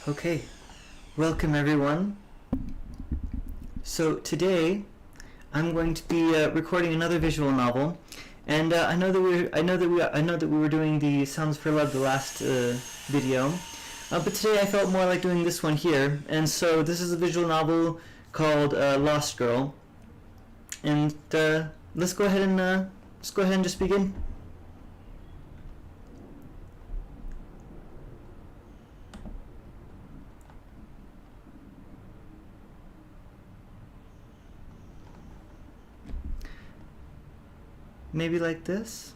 Okay, welcome everyone. So today I'm going to be recording another visual novel, and I know that we were doing the Sounds for Love the last video, but today I felt more like doing this one here, and so this is a visual novel called Lost Girl, and let's go ahead and just begin. Maybe like this?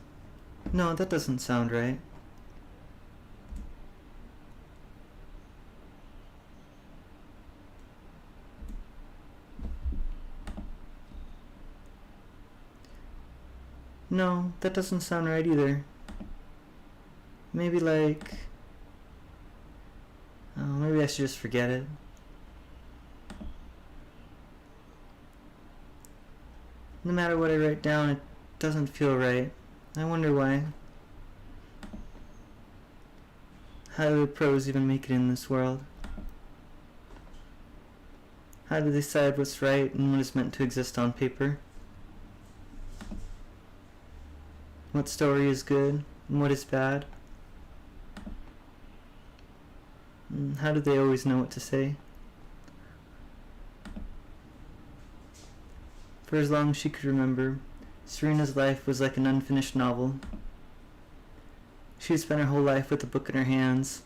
No, that doesn't sound right. No, that doesn't sound right either. Maybe like... Oh, maybe I should just forget it. No matter what I write down, it doesn't feel right. I wonder why. How do the pros even make it in this world? How do they decide what's right and what is meant to exist on paper? What story is good and what is bad? And how do they always know what to say? For as long as she could remember, Serena's life was like an unfinished novel. She had spent her whole life with the book in her hands,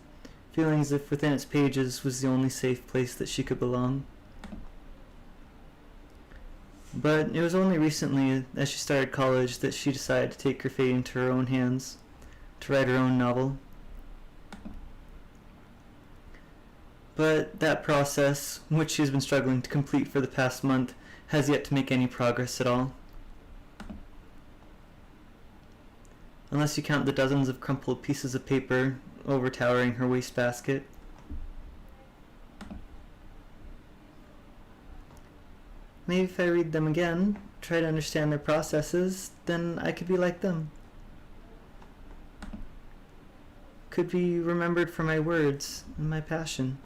feeling as if within its pages was the only safe place that she could belong. But it was only recently, as she started college, that she decided to take her fate into her own hands, to write her own novel. But that process, which she has been struggling to complete for the past month, has yet to make any progress at all. Unless you count the dozens of crumpled pieces of paper overtowering her wastebasket. Maybe if I read them again, try to understand their processes, then I could be like them. Could be remembered for my words and my passion.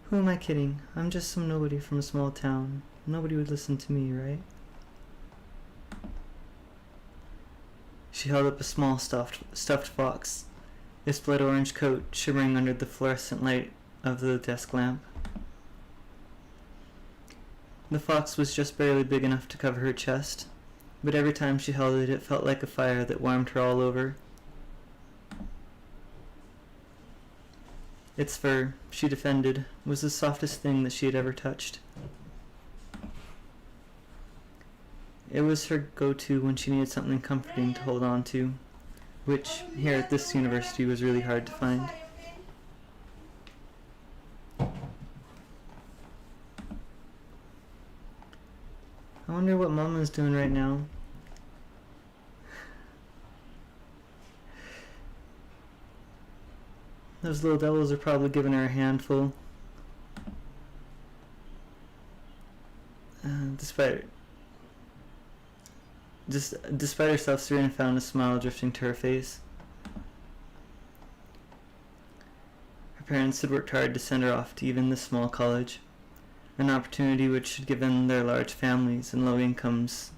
Who am I kidding? I'm just some nobody from a small town. Nobody would listen to me, right? She held up a small stuffed fox, its blood orange coat shimmering under the fluorescent light of the desk lamp. The fox was just barely big enough to cover her chest, but every time she held it, it felt like a fire that warmed her all over. Its fur, she defended, was the softest thing that she had ever touched. It was her go-to when she needed something comforting to hold on to, which, here at this university, was really hard to find. I wonder what Mama's doing right now. Those little devils are probably giving her a handful. Despite herself, Serena found a smile drifting to her face. Her parents had worked hard to send her off to even this small college, an opportunity which had given their large families and low incomes.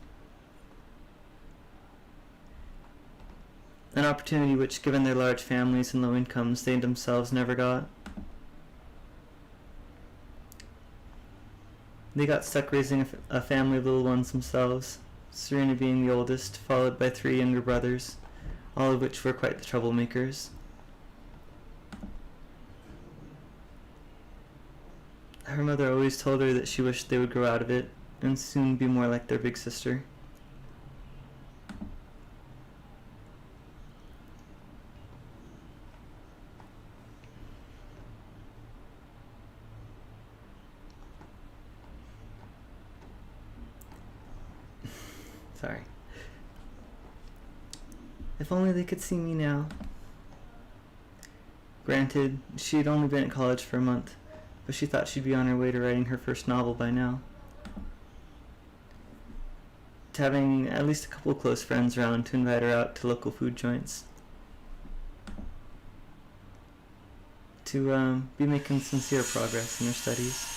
An opportunity which, given their large families and low incomes, they themselves never got. They got stuck raising a family of little ones themselves, Serena being the oldest, followed by 3 younger brothers, all of which were quite the troublemakers. Her mother always told her that she wished they would grow out of it and soon be more like their big sister. Sorry. If only they could see me now. Granted, she had only been at college for a month, but she thought she'd be on her way to writing her first novel by now. to having at least a couple of close friends around to invite her out to local food joints. To be making sincere progress in her studies.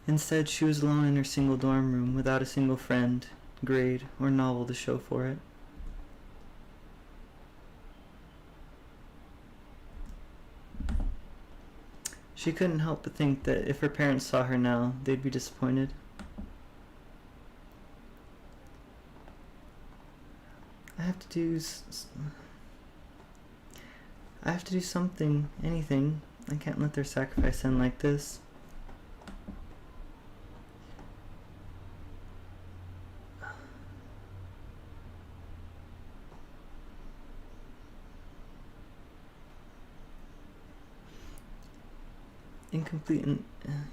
Instead, she was alone in her single dorm room without a single friend, grade, or novel to show for it. She couldn't help but think that if her parents saw her now, they'd be disappointed. I have to do something, anything. I can't let their sacrifice end like this.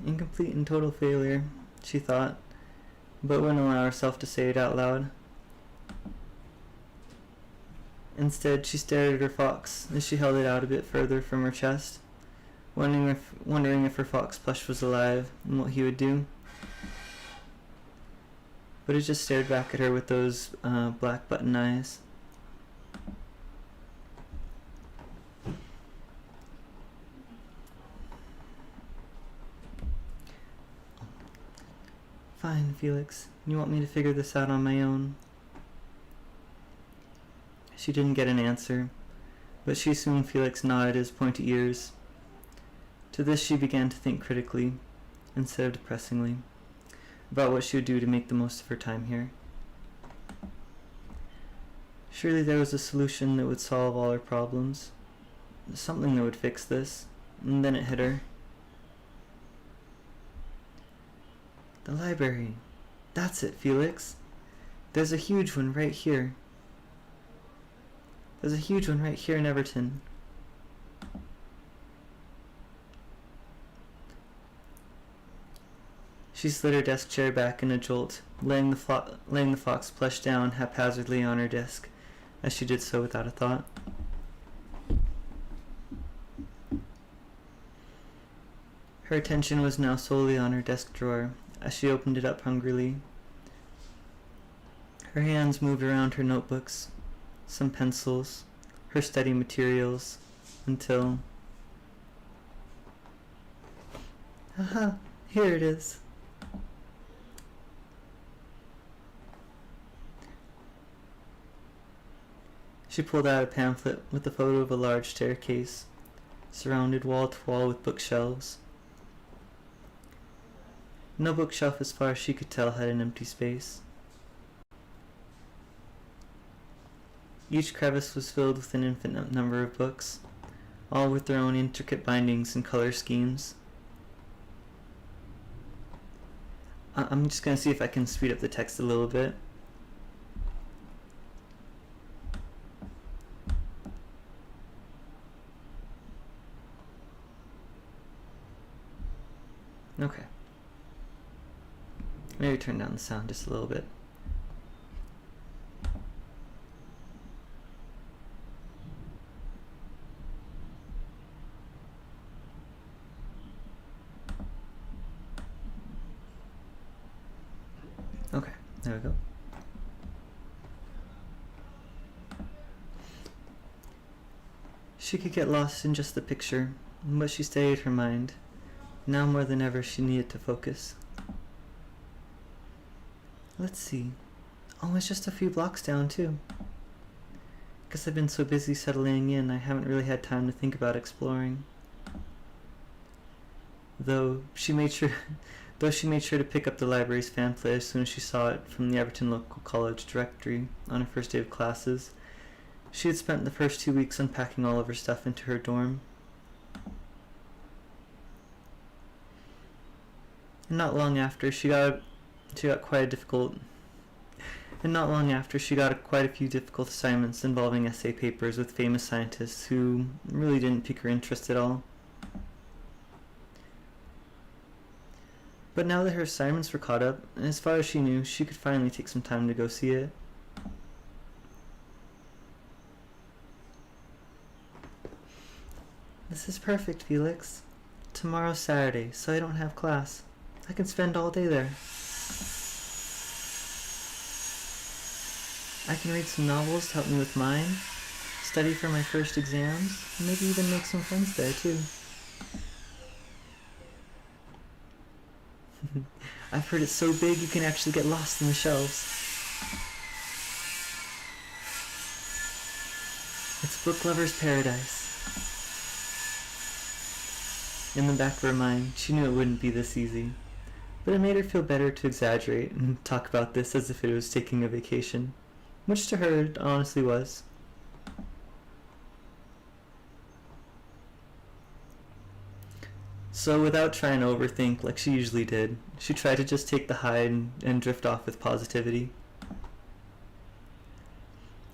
Incomplete and total failure, she thought, but wouldn't allow herself to say it out loud. Instead, she stared at her fox as she held it out a bit further from her chest, wondering if her fox plush was alive and what he would do. But it just stared back at her with those black button eyes. Fine, Felix. You want me to figure this out on my own? She didn't get an answer, but she assumed Felix nodded his pointy ears. To this she began to think critically, instead of depressingly, about what she would do to make the most of her time here. Surely there was a solution that would solve all her problems. Something that would fix this. And then it hit her. The library. That's it, Felix. There's a huge one right here. There's a huge one right here in Everton. She slid her desk chair back in a jolt, laying the fox plush down haphazardly on her desk, as she did so without a thought. Her attention was now solely on her desk drawer, as she opened it up hungrily. Her hands moved around her notebooks, some pencils, her study materials, until... Haha, here it is. She pulled out a pamphlet with a photo of a large staircase, surrounded wall to wall with bookshelves. No bookshelf, as far as she could tell, had an empty space. Each crevice was filled with an infinite number of books, all with their own intricate bindings and color schemes. I'm just going to see if I can speed up the text a little bit. Okay. Maybe turn down the sound just a little bit. Okay, there we go. She could get lost in just the picture, but she stayed her mind. Now more than ever, she needed to focus. Let's see. Oh, it's just a few blocks down, too. Guess I've been so busy settling in, I haven't really had time to think about exploring. Though she made sure to pick up the library's pamphlet as soon as she saw it from the Everton Local College directory on her first day of classes. She had spent the first 2 weeks unpacking all of her stuff into her dorm. And not long after, she got quite a few difficult assignments involving essay papers with famous scientists who really didn't pique her interest at all. But now that her assignments were caught up, and as far as she knew, she could finally take some time to go see it. This is perfect, Felix. Tomorrow's Saturday, so I don't have class. I can spend all day there. I can read some novels to help me with mine, study for my first exams, and maybe even make some friends there, too. I've heard it's so big you can actually get lost in the shelves. It's book lover's paradise. In the back of her mind, she knew it wouldn't be this easy, but it made her feel better to exaggerate and talk about this as if it was taking a vacation, which to her it honestly was. So without trying to overthink like she usually did, she tried to just take the high and drift off with positivity.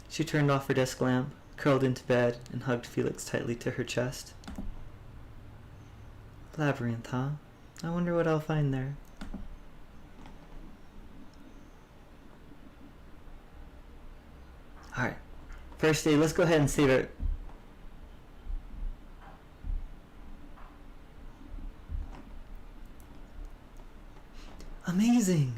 She turned off her desk lamp, curled into bed, and hugged Felix tightly to her chest. Labyrinth, huh? I wonder what I'll find there. Alright, first day, let's go ahead and save it. Amazing!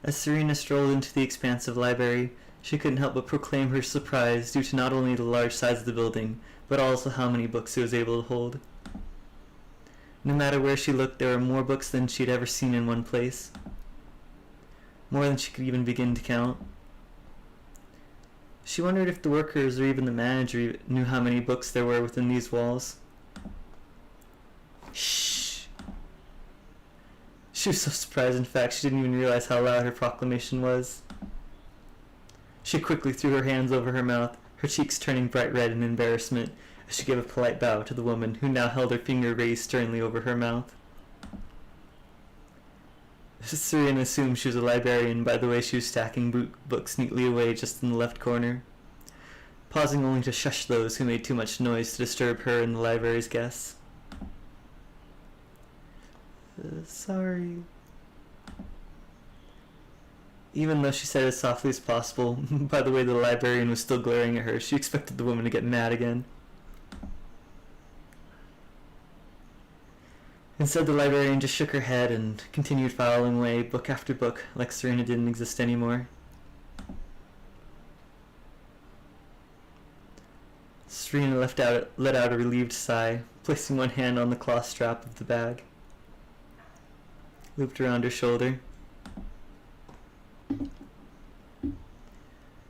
As Serena strolled into the expansive library, she couldn't help but proclaim her surprise due to not only the large size of the building, but also how many books it was able to hold. No matter where she looked, there were more books than she had ever seen in one place. More than she could even begin to count. She wondered if the workers or even the manager knew how many books there were within these walls. Shh! She was so surprised, in fact, she didn't even realize how loud her proclamation was. She quickly threw her hands over her mouth, her cheeks turning bright red in embarrassment, as she gave a polite bow to the woman who now held her finger raised sternly over her mouth. Serena assumed she was a librarian by the way she was stacking books neatly away just in the left corner, pausing only to shush those who made too much noise to disturb her and the library's guests. Sorry. Even though she said it as softly as possible, by the way the librarian was still glaring at her, she expected the woman to get mad again. Instead, the librarian just shook her head and continued filing away book after book like Serena didn't exist anymore. Serena let out a relieved sigh, placing one hand on the cloth strap of the bag, looped around her shoulder.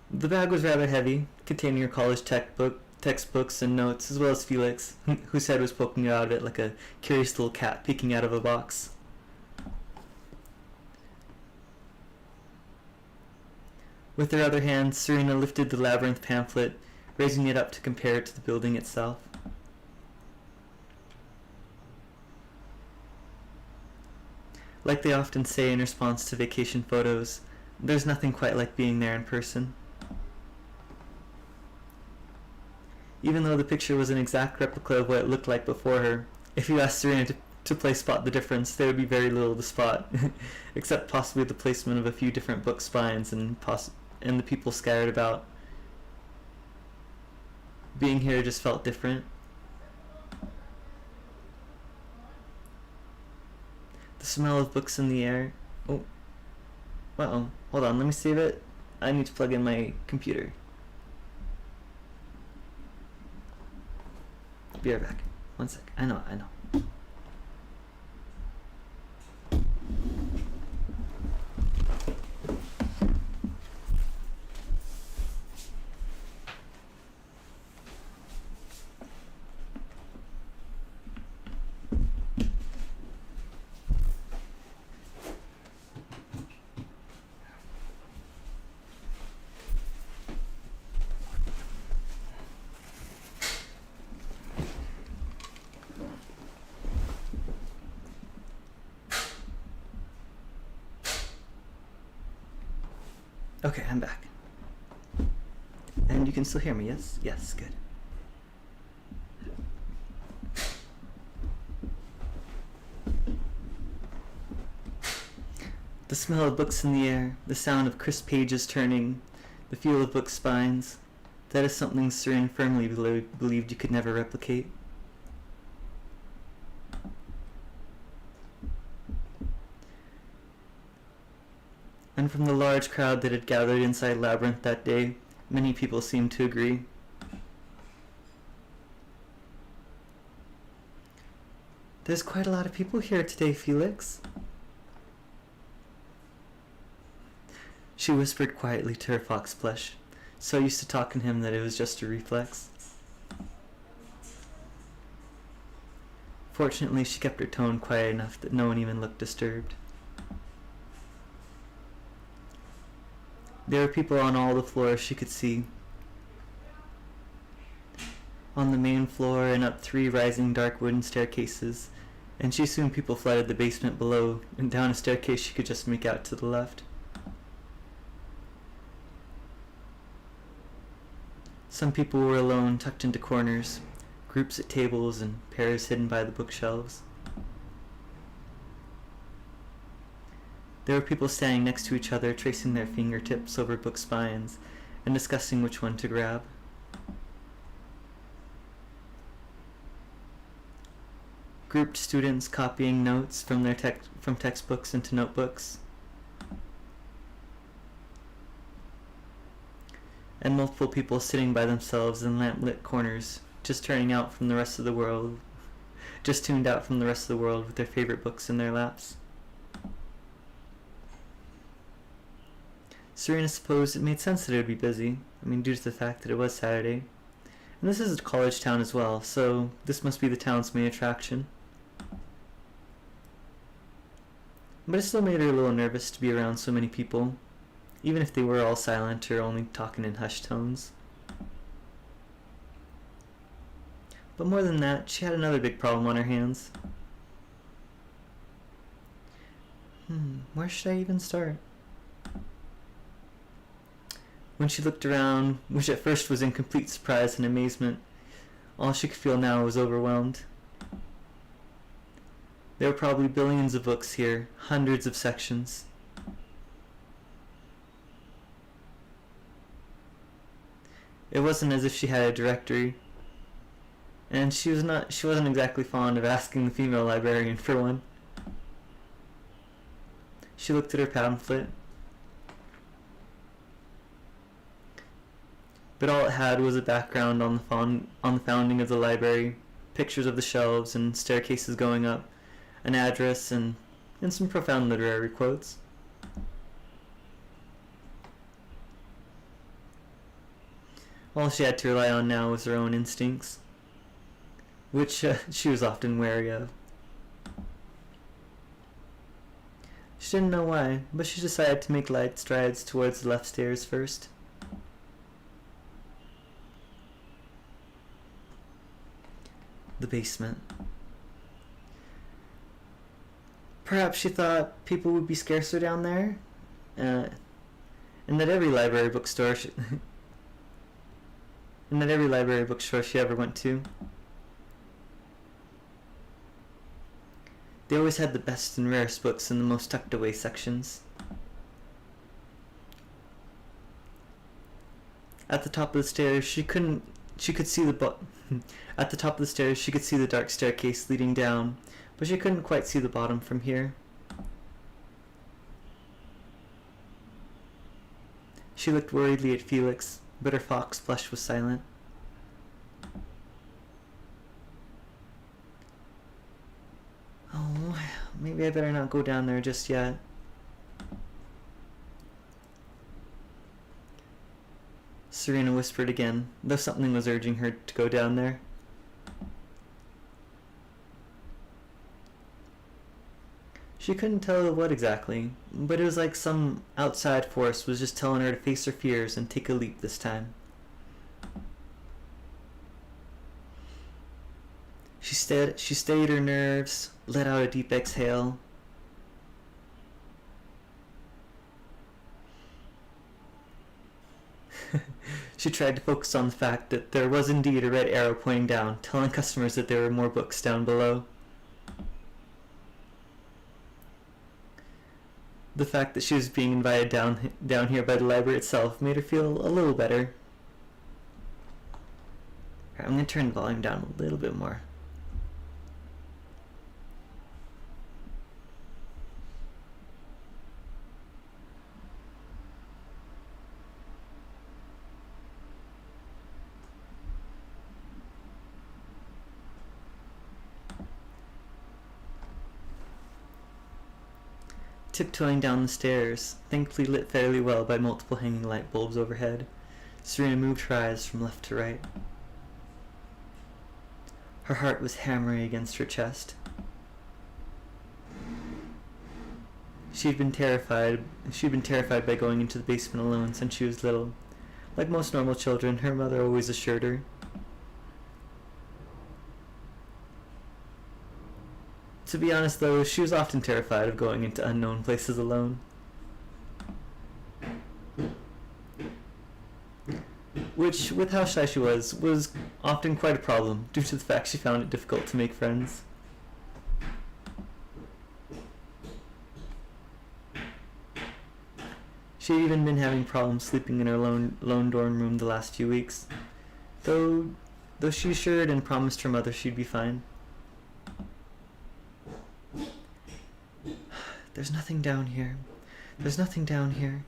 The bag was rather heavy, containing her college textbooks and notes, as well as Felix, whose head was poking out of it like a curious little cat peeking out of a box. With her other hand, Serena lifted the Labyrinth pamphlet, raising it up to compare it to the building itself. Like they often say in response to vacation photos, there's nothing quite like being there in person. Even though the picture was an exact replica of what it looked like before her, if you asked Serena to play spot the difference, there would be very little to spot, except possibly the placement of a few different book spines and the people scattered about. Being here just felt different. The smell of books in the air. Oh. Uh-oh. Hold on, let me save it. I need to plug in my computer. Be right back. One sec. I know. Okay, I'm back. And you can still hear me, yes? Yes, good. The smell of books in the air, the sound of crisp pages turning, the feel of book spines, that is something Serena firmly believed you could never replicate. And from the large crowd that had gathered inside Labyrinth that day, many people seemed to agree. There's quite a lot of people here today, Felix. She whispered quietly to her fox plush, so used to talking to him that it was just a reflex. Fortunately, she kept her tone quiet enough that no one even looked disturbed. There were people on all the floors she could see. On the main floor and up 3 rising dark wooden staircases, and she assumed people flooded the basement below, and down a staircase she could just make out to the left. Some people were alone, tucked into corners, groups at tables and pairs hidden by the bookshelves. There were people standing next to each other, tracing their fingertips over book spines and discussing which one to grab. Grouped students copying notes from from textbooks into notebooks. And multiple people sitting by themselves in lamp-lit corners, just tuned out from the rest of the world with their favorite books in their laps. Serena supposed it made sense that it would be busy, due to the fact that it was Saturday. And this is a college town as well, so this must be the town's main attraction. But it still made her a little nervous to be around so many people, even if they were all silent or only talking in hushed tones. But more than that, she had another big problem on her hands. Where should I even start? When she looked around, which at first was in complete surprise and amazement, all she could feel now was overwhelmed. There were probably billions of books here, hundreds of sections. It wasn't as if she had a directory, and she wasn't exactly fond of asking the female librarian for one. She looked at her pamphlet, but all it had was a background on the founding of the library, pictures of the shelves and staircases going up, an address, and some profound literary quotes. All she had to rely on now was her own instincts, which she was often wary of. She didn't know why, but she decided to make light strides towards the left stairs first. The basement. Perhaps she thought people would be scarcer down there, and that every library bookstore she ever went to, they always had the best and rarest books in the most tucked away sections. At the top of the stairs, she could see at the top of the stairs, she could see the dark staircase leading down, but she couldn't quite see the bottom from here. She looked worriedly at Felix, but her fox plush was silent. Oh, maybe I better not go down there just yet. Serena whispered again, though something was urging her to go down there. She couldn't tell what exactly, but it was like some outside force was just telling her to face her fears and take a leap this time. She stayed her nerves, let out a deep exhale. She tried to focus on the fact that there was indeed a red arrow pointing down, telling customers that there were more books down below. The fact that she was being invited down here by the library itself made her feel a little better. Alright, I'm going to turn the volume down a little bit more. Tiptoeing down the stairs, thankfully lit fairly well by multiple hanging light bulbs overhead, Serena moved her eyes from left to right. Her heart was hammering against her chest. She'd been terrified by going into the basement alone since she was little. Like most normal children, her mother always assured her. To be honest though, she was often terrified of going into unknown places alone. Which, with how shy she was often quite a problem, due to the fact she found it difficult to make friends. She had even been having problems sleeping in her lone dorm room the last few weeks, though she assured and promised her mother she'd be fine. There's nothing down here. There's nothing down here.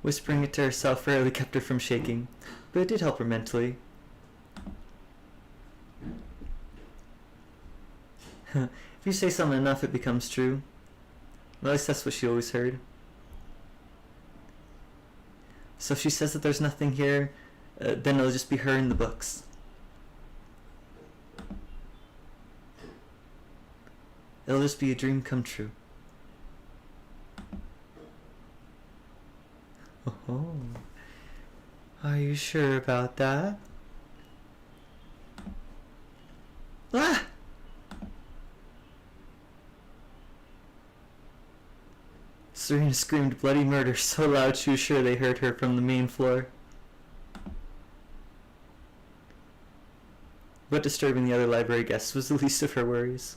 Whispering it to herself rarely kept her from shaking, but it did help her mentally. If you say something enough, it becomes true. At least that's what she always heard. So if she says that there's nothing here, then it'll just be her in the books. It'll just be a dream come true. Oh, are you sure about that? Ah! Serena screamed bloody murder so loud she was sure they heard her from the main floor. But disturbing the other library guests was the least of her worries.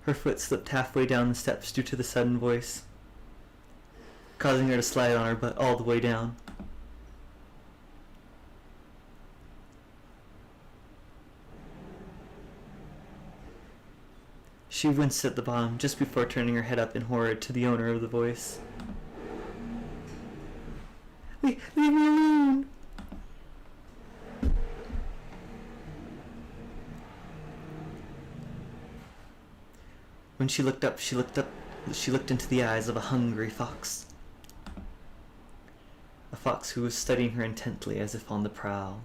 Her foot slipped halfway down the steps due to the sudden voice, causing her to slide on her butt all the way down. She winced at the bottom just before turning her head up in horror to the owner of the voice. Leave me alone! When she looked up, she looked into the eyes of a hungry fox. A fox who was studying her intently as if on the prowl.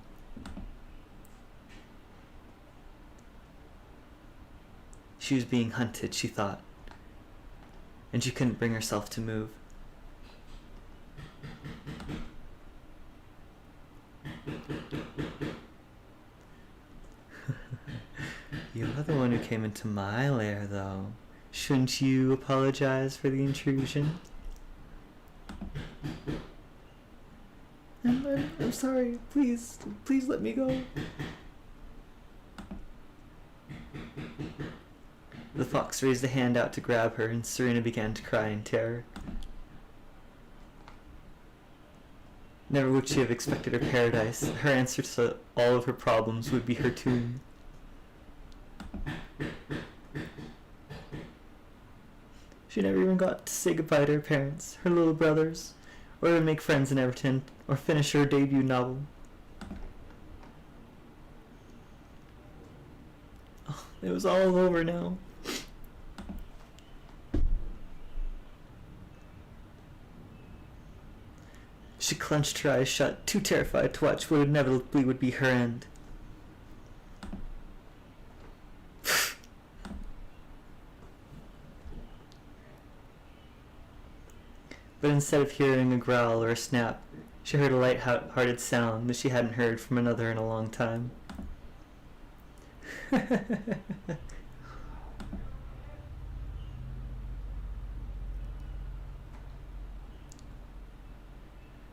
She was being hunted, she thought, and she couldn't bring herself to move. You're the one who came into my lair, though. Shouldn't you apologize for the intrusion? I'm sorry. Please let me go. The fox raised a hand out to grab her, and Serena began to cry in terror. Never would she have expected her paradise. Her answer to all of her problems would be her tomb. She never even got to say goodbye to her parents, her little brothers, or to make friends in Everton, or finish her debut novel. Oh, it was all over now. She clenched her eyes shut, too terrified to watch what inevitably would be her end. But instead of hearing a growl or a snap, she heard a light-hearted sound that she hadn't heard from another in a long time.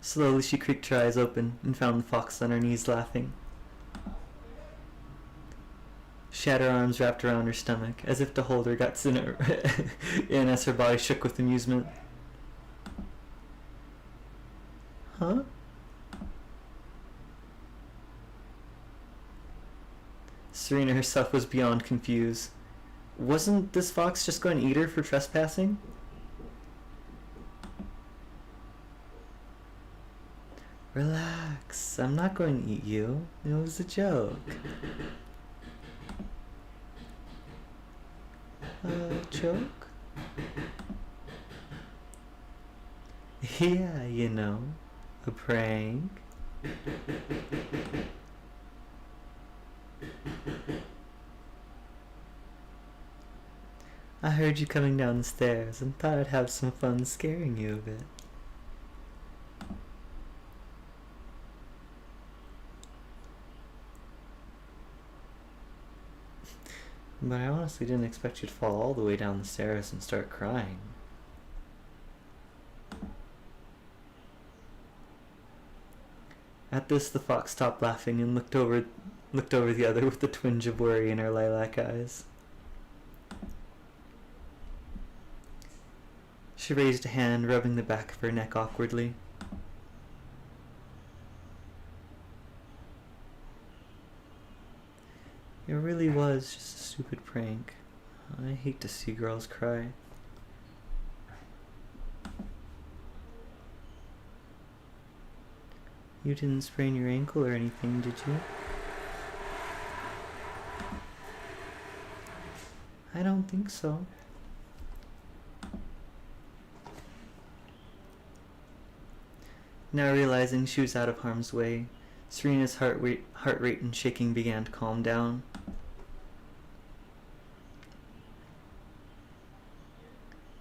Slowly she creaked her eyes open and found the fox on her knees laughing. She had her arms wrapped around her stomach, as if to hold her guts in, in as her body shook with amusement. Huh? Serena herself was beyond confused. Wasn't this fox just going to eat her for trespassing? Relax, I'm not going to eat you. It was a joke. A joke? Yeah, you know, a prank. I heard you coming down the stairs and thought I'd have some fun scaring you a bit. But I honestly didn't expect you to fall all the way down the stairs and start crying. At this, the fox stopped laughing and looked over the other with a twinge of worry in her lilac eyes. She raised a hand, rubbing the back of her neck awkwardly. It really was just a stupid prank. I hate to see girls cry. You didn't sprain your ankle or anything, did you? I don't think so. Now realizing she was out of harm's way, Serena's heart rate and shaking began to calm down.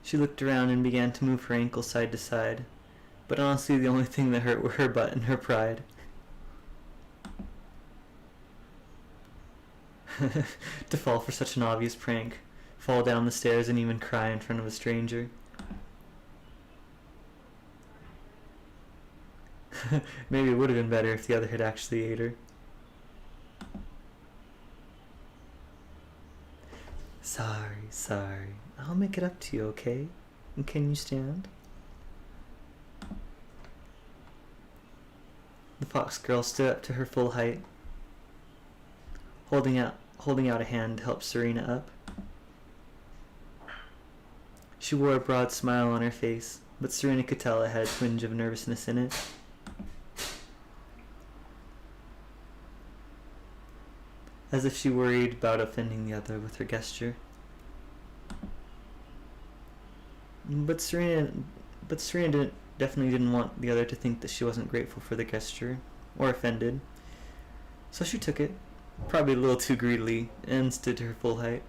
She looked around and began to move her ankle side to side, but honestly the only thing that hurt were her butt and her pride. To fall for such an obvious prank, fall down the stairs and even cry in front of a stranger. Maybe it would have been better if the other had actually ate her. Sorry. I'll make it up to you, okay? And can you stand? The fox girl stood up to her full height, holding out a hand to help Serena up. She wore a broad smile on her face, but Serena could tell it had a twinge of nervousness in it. As if she worried about offending the other with her gesture. But Serena definitely didn't want the other to think that she wasn't grateful for the gesture, or offended. So she took it, probably a little too greedily, and stood to her full height.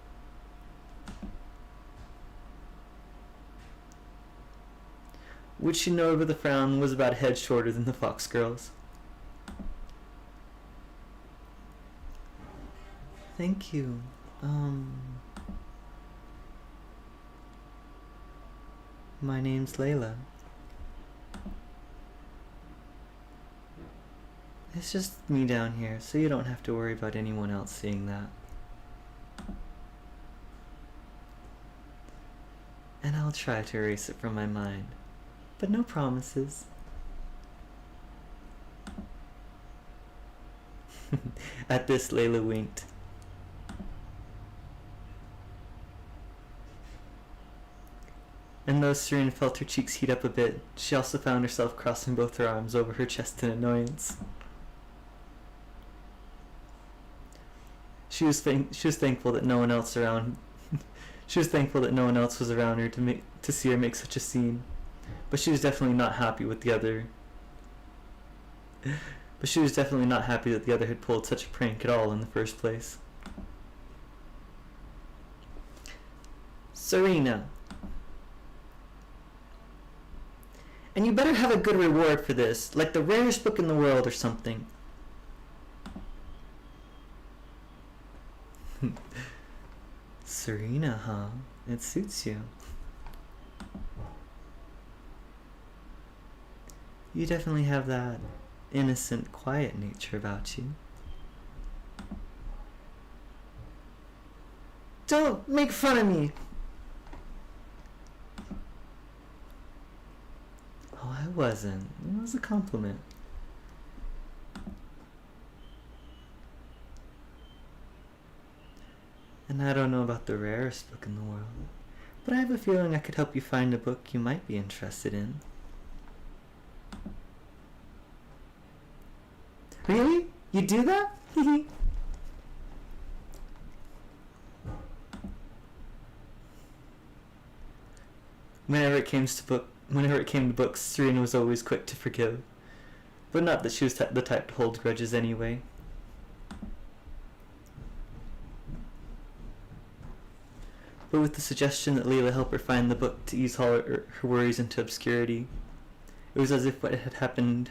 Which she noted with a frown was about a head shorter than the fox girl's. Thank you. My name's Layla. It's just me down here, so you don't have to worry about anyone else seeing that. And I'll try to erase it from my mind, but no promises. At this, Layla winked. And though Serena felt her cheeks heat up a bit, she also found herself crossing both her arms over her chest in annoyance. She was thankful that no one else around. She was thankful that no one else was around her to see her make such a scene, but she was definitely not happy with the other. But she was definitely not happy that the other had pulled such a prank at all in the first place. Serena. And you better have a good reward for this, like the rarest book in the world or something. Serena, huh? It suits you. You definitely have that innocent, quiet nature about you. Don't make fun of me. Oh, I wasn't. It was a compliment. And I don't know about the rarest book in the world, but I have a feeling I could help you find a book you might be interested in. Really? You do that? Whenever it came to books, Serena was always quick to forgive, but not that she was the type to hold grudges anyway. But with the suggestion that Layla help her find the book to ease all her worries into obscurity, it was as if what had happened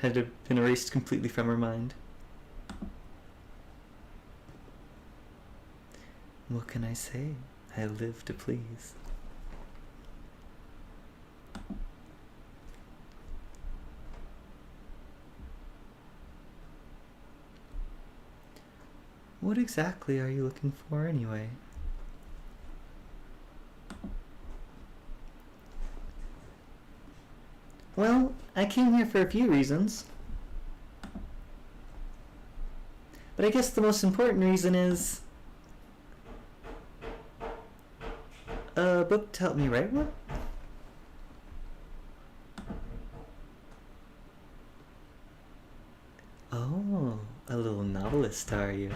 had been erased completely from her mind. What can I say? I live to please. What exactly are you looking for anyway? Well, I came here for a few reasons. But I guess the most important reason is a book to help me write one? Oh, a little novelist, are you?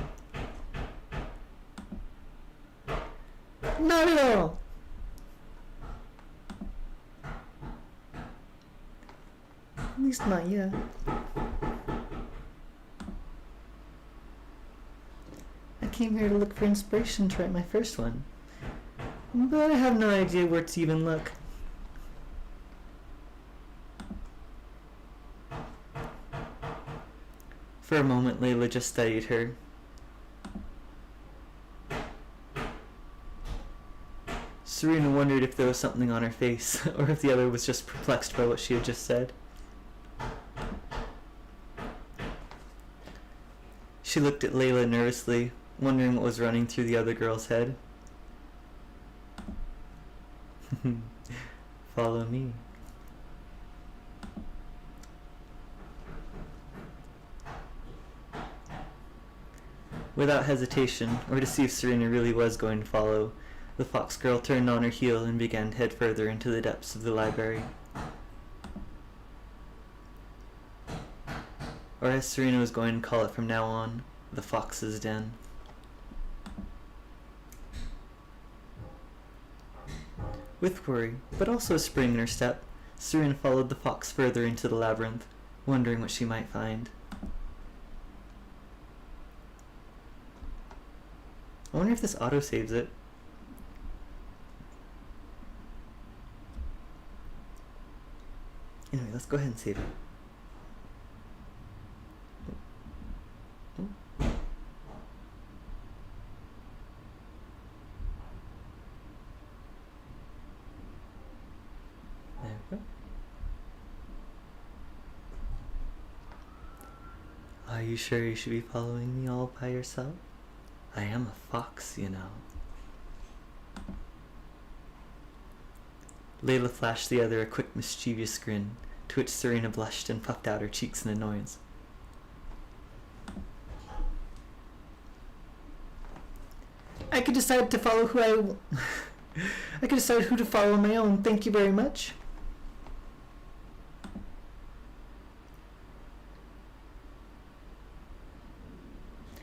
Not at all! At least not yet. I came here to look for inspiration to write my first one, but I have no idea where to even look. For a moment, Layla just studied her. Serena wondered if there was something on her face, or if the other was just perplexed by what she had just said. She looked at Layla nervously, wondering what was running through the other girl's head. Follow me. Without hesitation, or to see if Serena really was going to follow, the fox girl turned on her heel and began to head further into the depths of the library. Or as Serena was going to call it from now on, the fox's den. With worry, but also a spring in her step, Serena followed the fox further into the labyrinth, wondering what she might find. I wonder if this auto-saves it. Anyway, let's go ahead and save it. There we go. Are you sure you should be following me all by yourself? I am a fox, you know. Layla flashed the other a quick mischievous grin, to which Serena blushed and puffed out her cheeks in annoyance. I could decide to follow who I could decide who to follow on my own, thank you very much.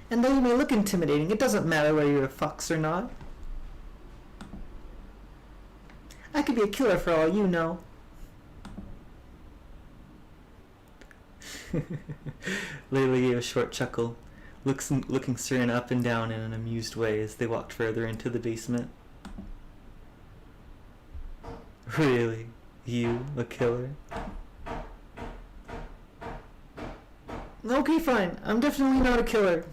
And though you may look intimidating, it doesn't matter whether you're a fox or not. I could be a killer for all you know. Layla gave a short chuckle, looking Serena up and down in an amused way as they walked further into the basement. Really? You, a killer? Okay, fine. I'm definitely not a killer.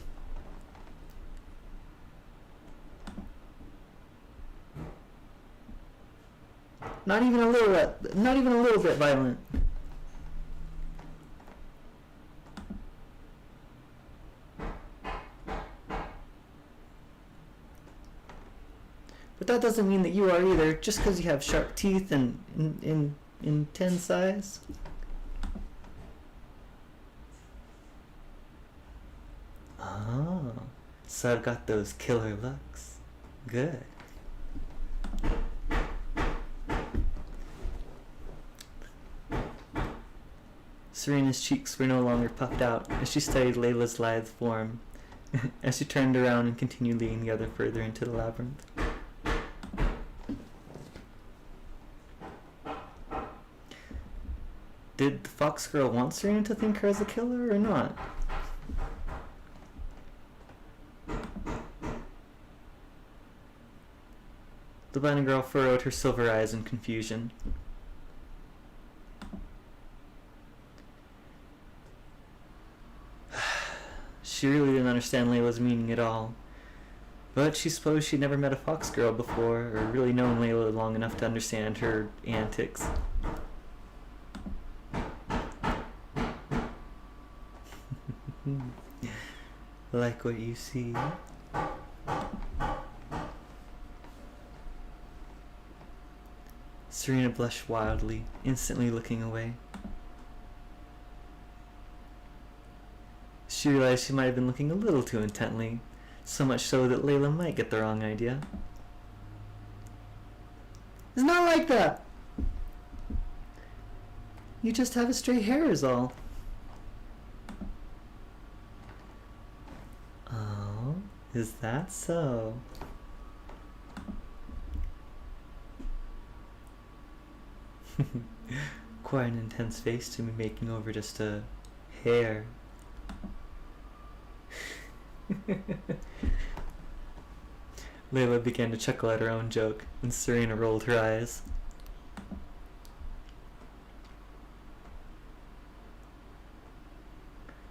Not even a little bit violent. But that doesn't mean that you are either, just because you have sharp teeth and intense eyes. Oh, so I've got those killer looks. Good. Serena's cheeks were no longer puffed out as she studied Layla's lithe form, as she turned around and continued leading the other further into the labyrinth. Did the fox girl want Serena to think her as a killer or not? The bunny girl furrowed her silver eyes in confusion. She really didn't understand Layla's meaning at all. But she supposed she'd never met a fox girl before, or really known Layla long enough to understand her antics. Like what you see? Serena blushed wildly, instantly looking away. She realized she might have been looking a little too intently, so much so that Layla might get the wrong idea. It's not like that! You just have a straight hair is all. Oh, is that so? Quite an intense face to be making over just a hair. Layla began to chuckle at her own joke, and Serena rolled her eyes.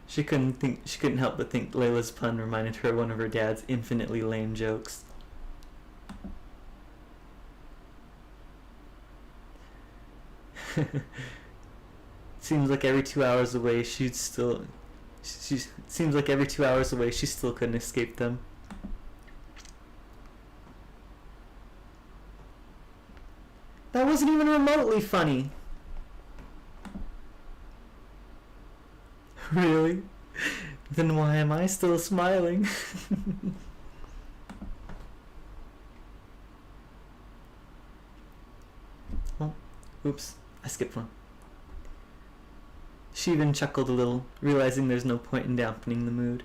She couldn't help but think Layla's pun reminded her of one of her dad's infinitely lame jokes. Seems like every 2 hours away she still couldn't escape them. That wasn't even remotely funny. Really? Then why am I still smiling? Oh, oops, I skipped one. She even chuckled a little, realizing there's no point in dampening the mood.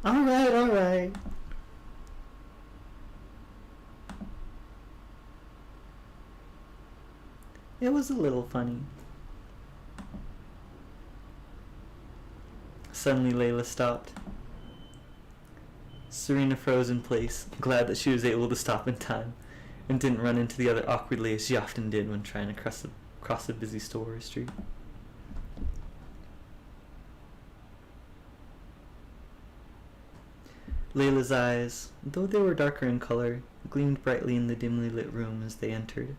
Alright, alright. It was a little funny. Suddenly Layla stopped. Serena froze in place, glad that she was able to stop in time, and didn't run into the other awkwardly as she often did when trying to cross a busy store or street. Layla's eyes, though they were darker in color, gleamed brightly in the dimly lit room as they entered.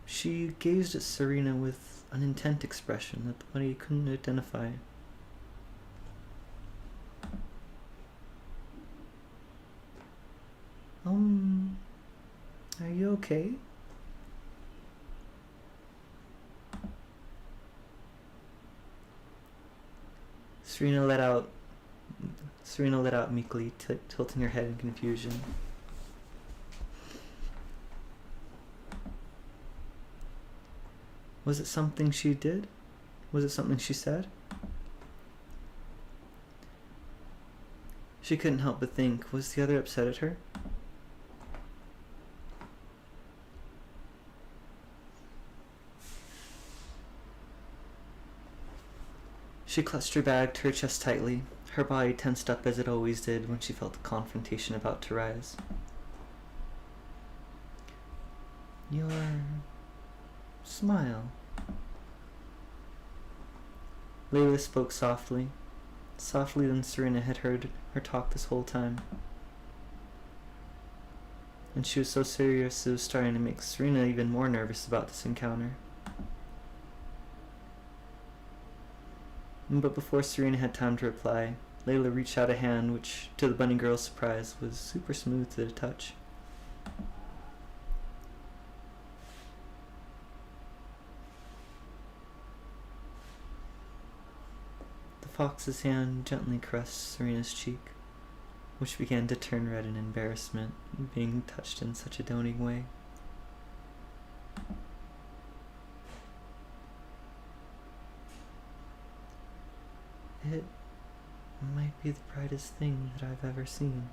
She gazed at Serena with an intent expression that the bunny couldn't identify. Are you okay? Serena let out meekly, tilting her head in confusion. Was it something she did? Was it something she said? She couldn't help but think, was the other upset at her? She clutched her bag to her chest tightly, her body tensed up as it always did when she felt the confrontation about to rise. Your smile. Layla spoke softly than Serena had heard her talk this whole time. And she was so serious it was starting to make Serena even more nervous about this encounter. But before Serena had time to reply, Layla reached out a hand which, to the bunny girl's surprise, was super smooth to the touch. The fox's hand gently caressed Serena's cheek, which began to turn red in embarrassment, being touched in such a doting way. It might be the brightest thing that I've ever seen.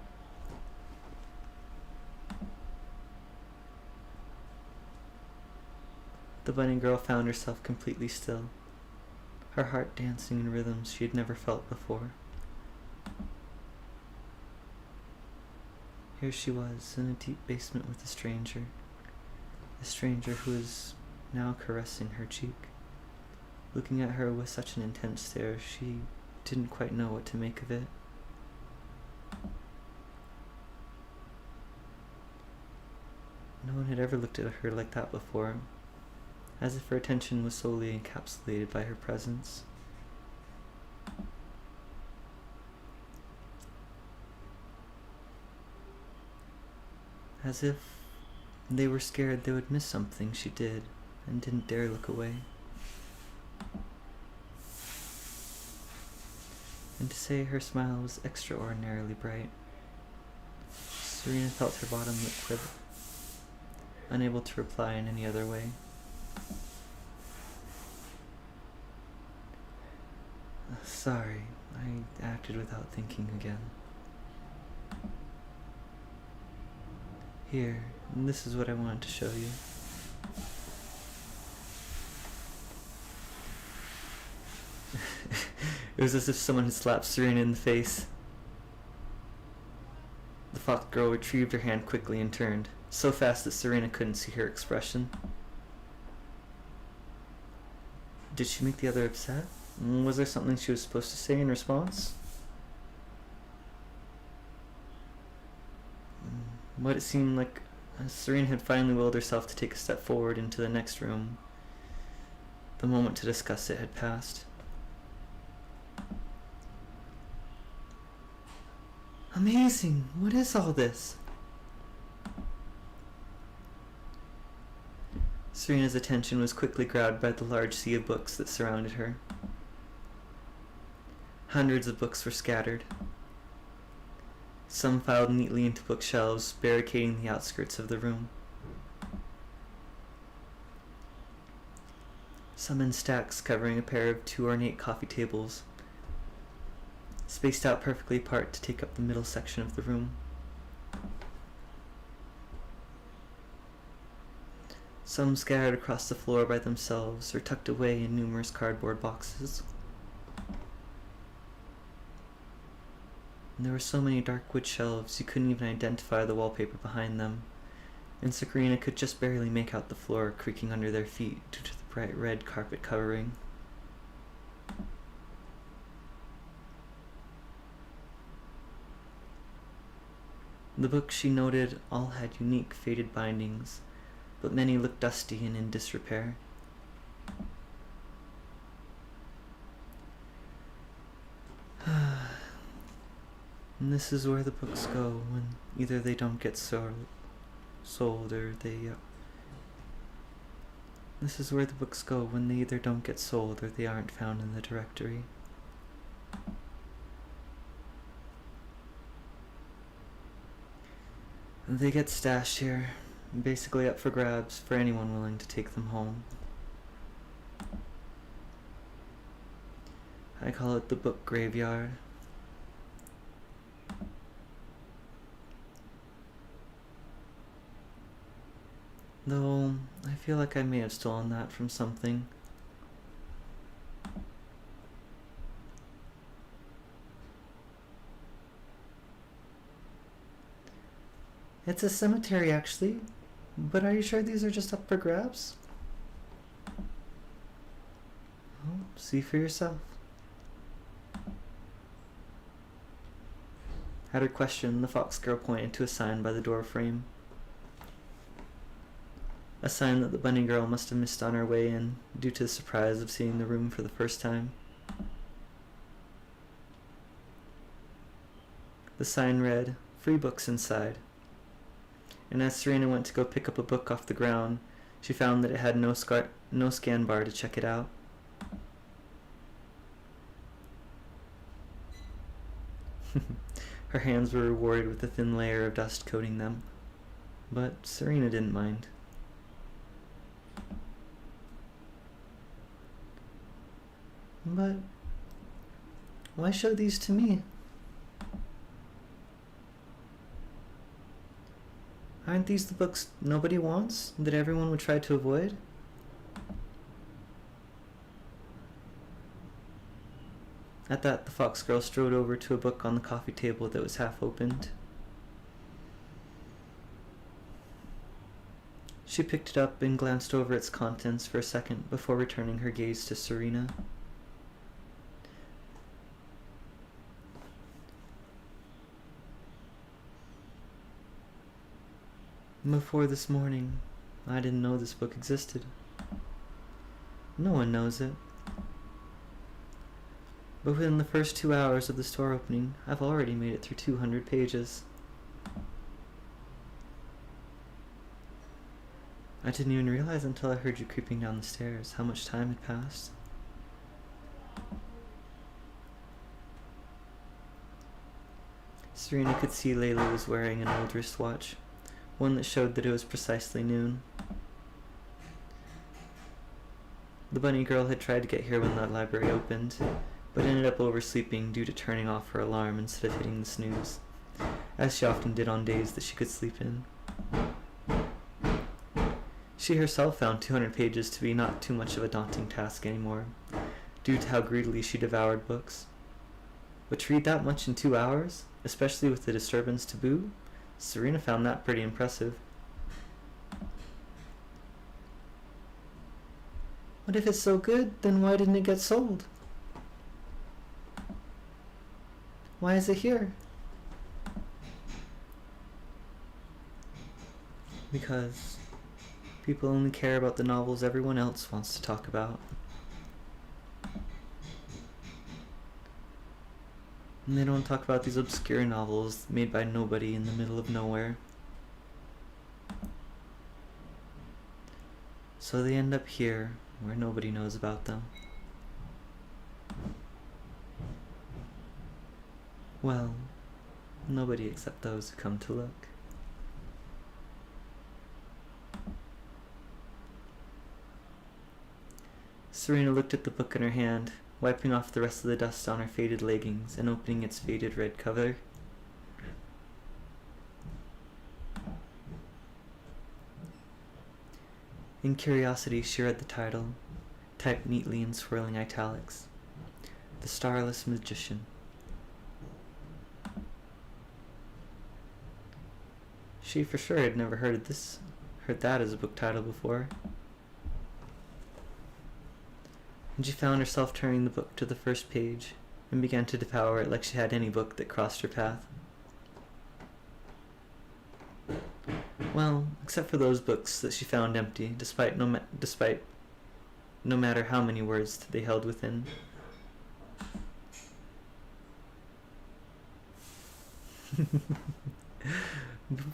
The bunny girl found herself completely still, her heart dancing in rhythms she had never felt before. Here she was, in a deep basement with a stranger who was now caressing her cheek, looking at her with such an intense stare she didn't quite know what to make of it. No one had ever looked at her like that before, as if her attention was solely encapsulated by her presence. As if they were scared they would miss something she did and didn't dare look away. And to say her smile was extraordinarily bright, Serena felt her bottom lip quiver, unable to reply in any other way. Sorry, I acted without thinking again. Here, this is what I wanted to show you. It was as if someone had slapped Serena in the face. The fox girl retrieved her hand quickly and turned, so fast that Serena couldn't see her expression. Did she make the other upset? Was there something she was supposed to say in response? What it seemed like Serena had finally willed herself to take a step forward into the next room. The moment to discuss it had passed. Amazing! What is all this? Serena's attention was quickly grabbed by the large sea of books that surrounded her. Hundreds of books were scattered, some filed neatly into bookshelves, barricading the outskirts of the room. Some in stacks covering a pair of 2 ornate coffee tables, spaced out perfectly apart to take up the middle section of the room. Some scattered across the floor by themselves or tucked away in numerous cardboard boxes. And there were so many dark wood shelves you couldn't even identify the wallpaper behind them, and Serena could just barely make out the floor creaking under their feet due to the bright red carpet covering. The books, she noted, all had unique faded bindings, but many looked dusty and in disrepair. And this is where the books go when either they don't get sold or they... This is where the books go when they either don't get sold or they aren't found in the directory. They get stashed here, basically up for grabs for anyone willing to take them home. I call it the book graveyard. Though, I feel like I may have stolen that from something. It's a cemetery, actually. But are you sure these are just up for grabs? Well, see for yourself. At her question, the fox girl pointed to a sign by the door frame. A sign that the bunny girl must have missed on her way in, due to the surprise of seeing the room for the first time. The sign read, "Free books inside." And as Serena went to go pick up a book off the ground, she found that it had no scan bar to check it out. Her hands were rewarded with a thin layer of dust coating them, but Serena didn't mind. But why show these to me? Aren't these the books nobody wants, that everyone would try to avoid? At that, the fox girl strode over to a book on the coffee table that was half opened. She picked it up and glanced over its contents for a second before returning her gaze to Serena. Before this morning, I didn't know this book existed. No one knows it. But within the first 2 hours of the store opening, I've already made it through 200 pages. I didn't even realize until I heard you creeping down the stairs how much time had passed. Serena could see Layla was wearing an old wristwatch, one that showed that it was precisely noon. The bunny girl had tried to get here when the library opened, but ended up oversleeping due to turning off her alarm instead of hitting the snooze, as she often did on days that she could sleep in. She herself found 200 pages to be not too much of a daunting task anymore, due to how greedily she devoured books. But to read that much in 2 hours, especially with the disturbance to boot, Serena found that pretty impressive. What if it's so good, then why didn't it get sold? Why is it here? Because people only care about the novels everyone else wants to talk about. And they don't talk about these obscure novels made by nobody in the middle of nowhere. So they end up here, where nobody knows about them. Well, nobody except those who come to look. Serena looked at the book in her hand, wiping off the rest of the dust on her faded leggings and opening its faded red cover. In curiosity, she read the title, typed neatly in swirling italics. The Starless Magician. She for sure had never heard that as a book title before. And she found herself turning the book to the first page and began to devour it like she had any book that crossed her path. Well, except for those books that she found empty, despite no matter how many words they held within.